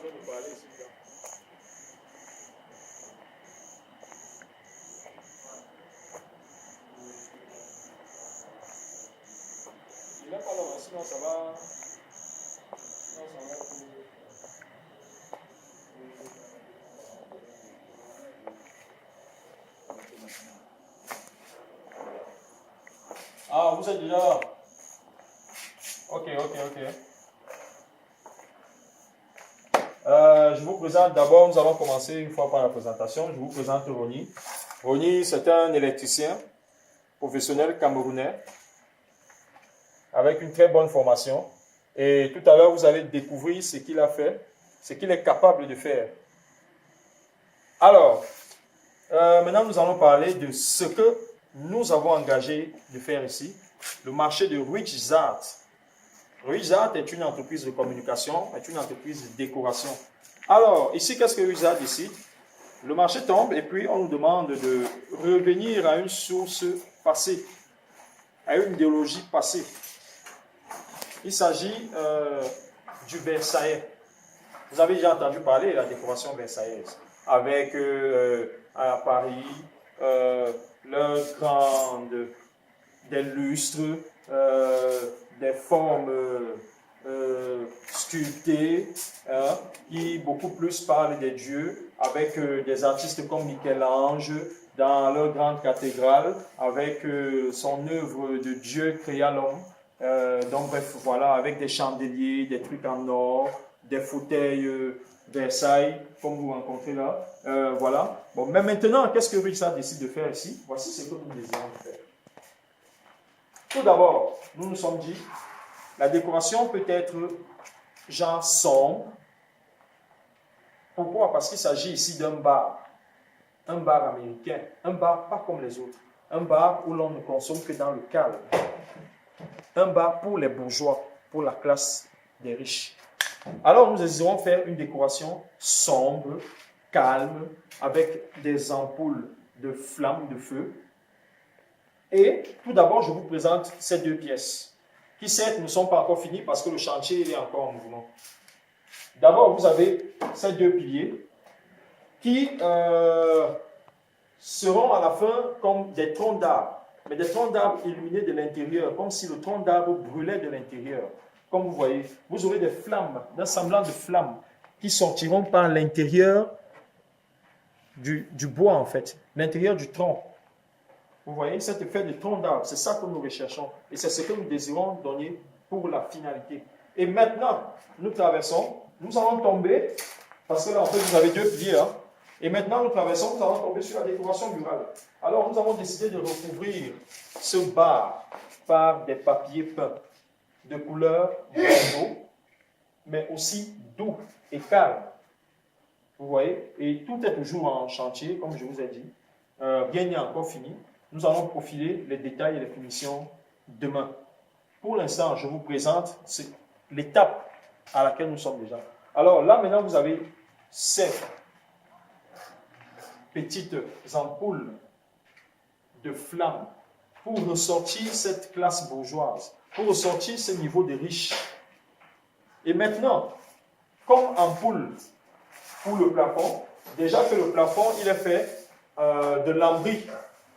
train de parler ici. Il n'est pas là, sinon ça va. Sinon ça va. Ah, vous êtes déjà là? Ok. Je vous présente d'abord, nous allons commencer une fois par la présentation. Je vous présente Ronnie. Ronnie, c'est un électricien professionnel camerounais avec une très bonne formation. Et tout à l'heure, vous allez découvrir ce qu'il a fait, ce qu'il est capable de faire. Alors, maintenant, nous allons parler de ce que nous avons engagé de faire ici, le marché de Richzart. Richzart est une entreprise de communication, est une entreprise de décoration. Alors, ici, qu'est-ce que Richzart décide? Le marché tombe et puis on nous demande de revenir à une source passée, à une idéologie passée. Il s'agit du Versailles. Vous avez déjà entendu parler de la décoration versaillaise, avec à Paris leurs grandes, des lustres, des formes sculptées, qui beaucoup plus parlent des dieux, avec des artistes comme Michel-Ange dans leur grande cathédrale, avec son œuvre de Dieu créa l'homme. Donc bref, voilà, avec des chandeliers, des trucs en or, des fauteuils Versailles, comme vous rencontrez là. Voilà. Bon, mais maintenant, qu'est-ce que Richard décide de faire ici? Voici ce que nous désirons faire. Tout d'abord, nous nous sommes dit, la décoration peut être genre sombre. Pourquoi? Parce qu'il s'agit ici d'un bar américain, un bar pas comme les autres, un bar où l'on ne consomme que dans le calme, un bar pour les bourgeois, pour la classe des riches. Alors nous désirons faire une décoration sombre, calme, avec des ampoules de flammes de feu. Et tout d'abord, je vous présente ces deux pièces, qui certes ne sont pas encore finies parce que le chantier il est encore en mouvement. D'abord, vous avez ces deux piliers qui seront à la fin comme des troncs d'arbres, mais des troncs d'arbres illuminés de l'intérieur, comme si le tronc d'arbre brûlait de l'intérieur. Comme vous voyez, vous aurez des flammes, d'un semblant de flammes qui sortiront par l'intérieur du bois en fait, l'intérieur du tronc. Vous voyez, cet effet de tronc d'arbre, c'est ça que nous recherchons et c'est ce que nous désirons donner pour la finalité. Et maintenant, nous traversons, nous allons tomber, parce que là en fait vous avez deux piliers, hein, et maintenant nous traversons, nous allons tomber sur la décoration murale. Alors nous avons décidé de recouvrir ce bar par des papiers peints de couleur bordeaux, mais aussi doux et calme. Vous voyez, et tout est toujours en chantier, comme je vous ai dit. Rien n'est encore fini. Nous allons profiler les détails et les finitions demain. Pour l'instant, je vous présente l'étape à laquelle nous sommes déjà. Alors là, maintenant, vous avez ces petites ampoules de flammes pour ressortir cette classe bourgeoise, pour ressortir ce niveau de riches. Et maintenant, comme ampoule pour le plafond, déjà que le plafond, il est fait de lambris.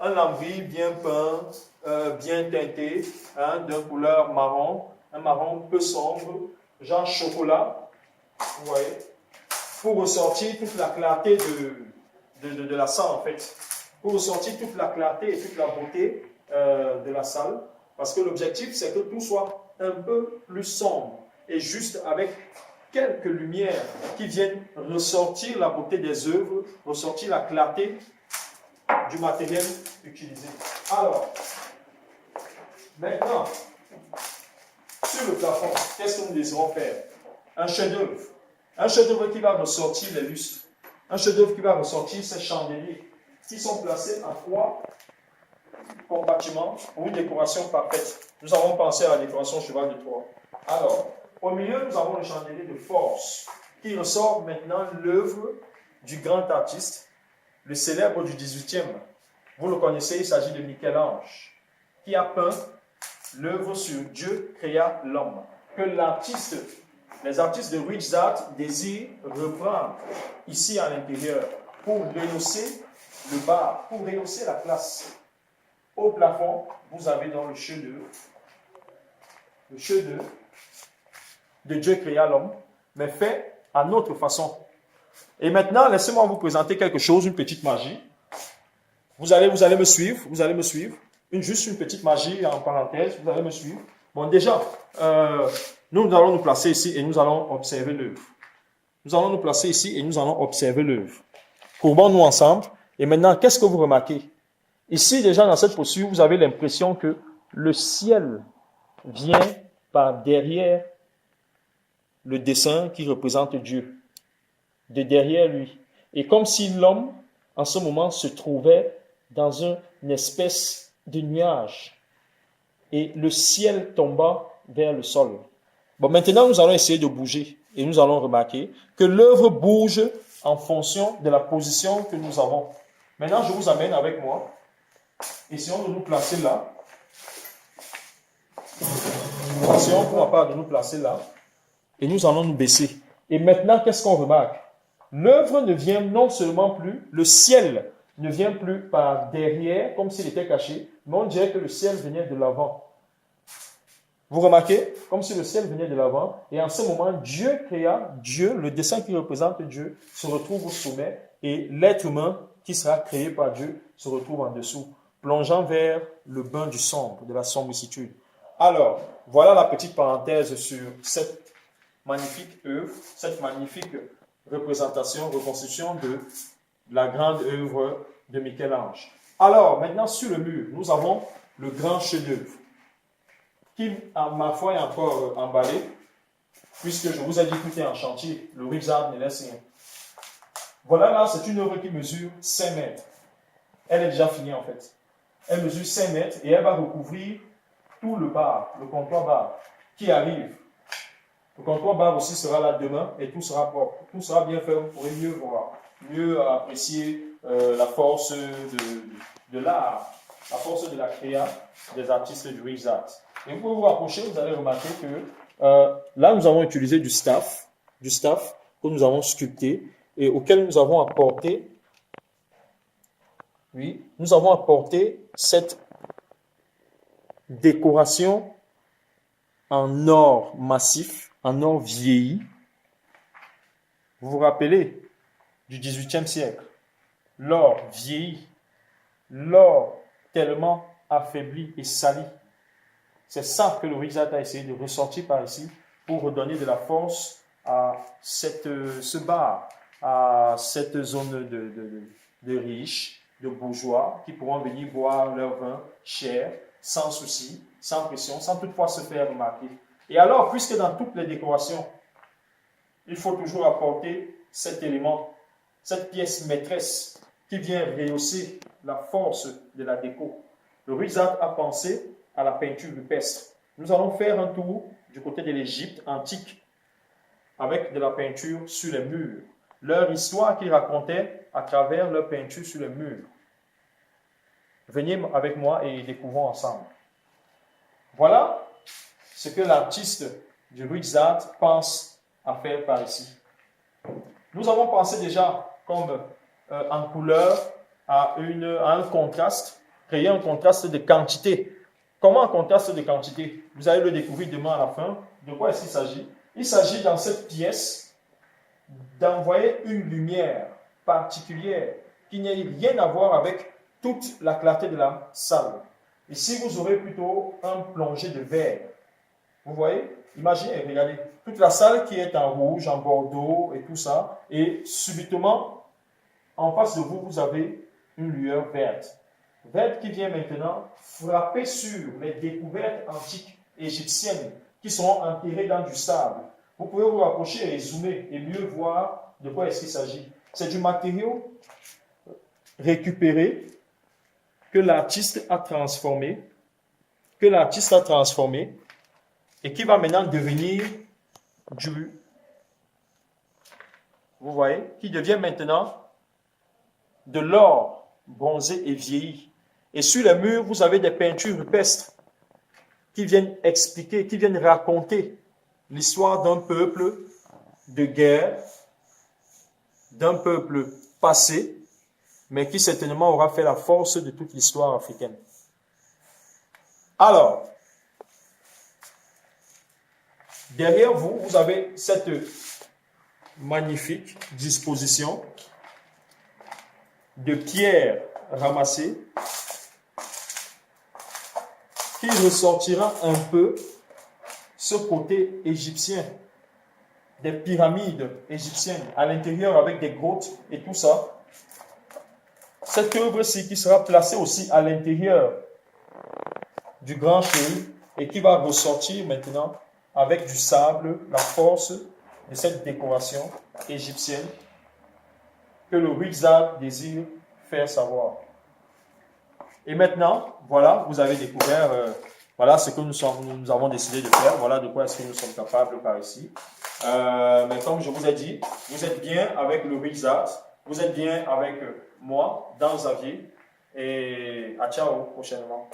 Un lambris bien peint, bien teinté, hein, de couleur marron, un marron peu sombre, genre chocolat, vous voyez, pour ressortir toute la clarté de la salle en fait, pour ressortir toute la clarté et toute la beauté de la salle, parce que l'objectif c'est que tout soit un peu plus sombre et juste avec quelques lumières qui viennent ressortir la beauté des œuvres, ressortir la clarté du matériel utilisé. Alors, maintenant, sur le plafond, qu'est-ce que nous désirons faire? Un chef-d'œuvre. Un chef-d'œuvre qui va ressortir les lustres. Un chef-d'œuvre qui va ressortir ces chandeliers qui sont placés à 3 compartiments pour une décoration parfaite. Nous avons pensé à la décoration cheval de Troie. Alors, au milieu, nous avons le chandelier de force qui ressort maintenant l'œuvre du grand artiste, le célèbre du 18e. Vous le connaissez, il s'agit de Michel-Ange, qui a peint l'œuvre sur Dieu créa l'homme. Que l'artiste les artistes de Rich Art désirent reprendre ici à l'intérieur pour rehausser le bar, pour rehausser la place. Au plafond, vous avez dans le chef-d'œuvre de Dieu créa l'homme, mais fait à notre façon. Et maintenant, laissez-moi vous présenter quelque chose, une petite magie. Vous allez me suivre, juste une petite magie en parenthèse, vous allez me suivre. Bon, déjà, nous allons nous placer ici et nous allons observer l'œuvre. Nous allons nous placer ici et nous allons observer l'œuvre. Courbons-nous ensemble. Et maintenant, qu'est-ce que vous remarquez? Ici, déjà, dans cette posture, vous avez l'impression que le ciel vient par derrière le dessin qui représente Dieu. De derrière lui. Et comme si l'homme, en ce moment, se trouvait dans une espèce de nuage. Et le ciel tomba vers le sol. Bon, maintenant, nous allons essayer de bouger. Et nous allons remarquer que l'œuvre bouge en fonction de la position que nous avons. Maintenant, je vous amène avec moi. Essayons de nous placer là. Essayons pour ma part de nous placer là. Et nous allons nous baisser. Et maintenant, qu'est-ce qu'on remarque? L'œuvre ne vient non seulement plus, le ciel ne vient plus par derrière, comme s'il était caché, mais on dirait que le ciel venait de l'avant. Vous remarquez? Comme si le ciel venait de l'avant. Et en ce moment, Dieu créa, le dessin qui représente Dieu, se retrouve au sommet et l'être humain qui sera créé par Dieu se retrouve en dessous, plongeant vers le bain du sombre, de la sombritude. Alors, voilà la petite parenthèse sur cette magnifique œuvre, cette magnifique représentation, reconstitution de la grande œuvre de Michel-Ange. Alors, maintenant, sur le mur, nous avons le grand chef-d'œuvre qui, à ma foi, est encore emballé, puisque je vous ai dit que tout est en chantier. Le Rich Art ne laisse rien. Voilà, là, c'est une œuvre qui mesure 5 mètres. Elle est déjà finie, en fait. Elle mesure 5 mètres et elle va recouvrir tout le bar, le comptoir bar, qui arrive. Le comptoir bar aussi sera là demain et tout sera propre. Tout sera bien fait, vous pourrez mieux voir, mieux apprécier la force de l'art, la force de la créa des artistes du Rich Art. Et vous pouvez vous rapprocher, vous allez remarquer que là, nous avons utilisé du staff que nous avons sculpté et auquel nous avons apporté, cette décoration en or massif, en or vieilli. Vous vous rappelez du XVIIIe siècle, l'or vieilli, l'or tellement affaibli et sali. C'est ça que le Rich Art a essayé de ressortir par ici pour redonner de la force à ce bar, à cette zone de riches, de bourgeois qui pourront venir boire leur vin cher, sans souci, sans pression, sans toutefois se faire remarquer. Et alors, puisque dans toutes les décorations, il faut toujours apporter cet élément, cette pièce maîtresse qui vient rehausser la force de la déco, le Rich Art a pensé à la peinture rupestre. Nous allons faire un tour du côté de l'Égypte antique avec de la peinture sur les murs. Leur histoire qu'ils racontaient à travers leur peinture sur les murs. Venez avec moi et découvrons ensemble. Voilà ce que l'artiste du Rich Art pense à faire par ici. Nous avons pensé déjà comme en couleur à un contraste, créer un contraste de quantité. Comment un contraste de quantité? Vous allez le découvrir demain à la fin. De quoi est-ce qu'il s'agit? Il s'agit dans cette pièce d'envoyer une lumière particulière qui n'a rien à voir avec toute la clarté de la salle. Ici, vous aurez plutôt un plongé de vert. Vous voyez? Imaginez, regardez, toute la salle qui est en rouge, en bordeaux et tout ça, et subitement, en face de vous, vous avez une lueur verte. Verte qui vient maintenant frapper sur les découvertes antiques égyptiennes qui seront enterrées dans du sable. Vous pouvez vous rapprocher et zoomer et mieux voir de quoi est-ce qu'il s'agit. C'est du matériau récupéré que l'artiste a transformé, et qui va maintenant devenir vous voyez, qui devient maintenant de l'or bronzé et vieilli. Et sur les murs, vous avez des peintures rupestres qui viennent expliquer, qui viennent raconter l'histoire d'un peuple de guerre, d'un peuple passé, mais qui certainement aura fait la force de toute l'histoire africaine. Alors, derrière vous, vous avez cette magnifique disposition de pierres ramassées qui ressortira un peu ce côté égyptien, des pyramides égyptiennes à l'intérieur avec des grottes et tout ça. Cette œuvre-ci qui sera placée aussi à l'intérieur du grand chéri et qui va ressortir maintenant avec du sable, la force de cette décoration égyptienne que le Wizard désire faire savoir. Et maintenant, voilà, vous avez découvert, voilà ce que nous avons décidé de faire, voilà de quoi est-ce que nous sommes capables par ici. Mais comme je vous ai dit, vous êtes bien avec le Wizard, vous êtes bien avec moi dans Xavier, et à ciao prochainement.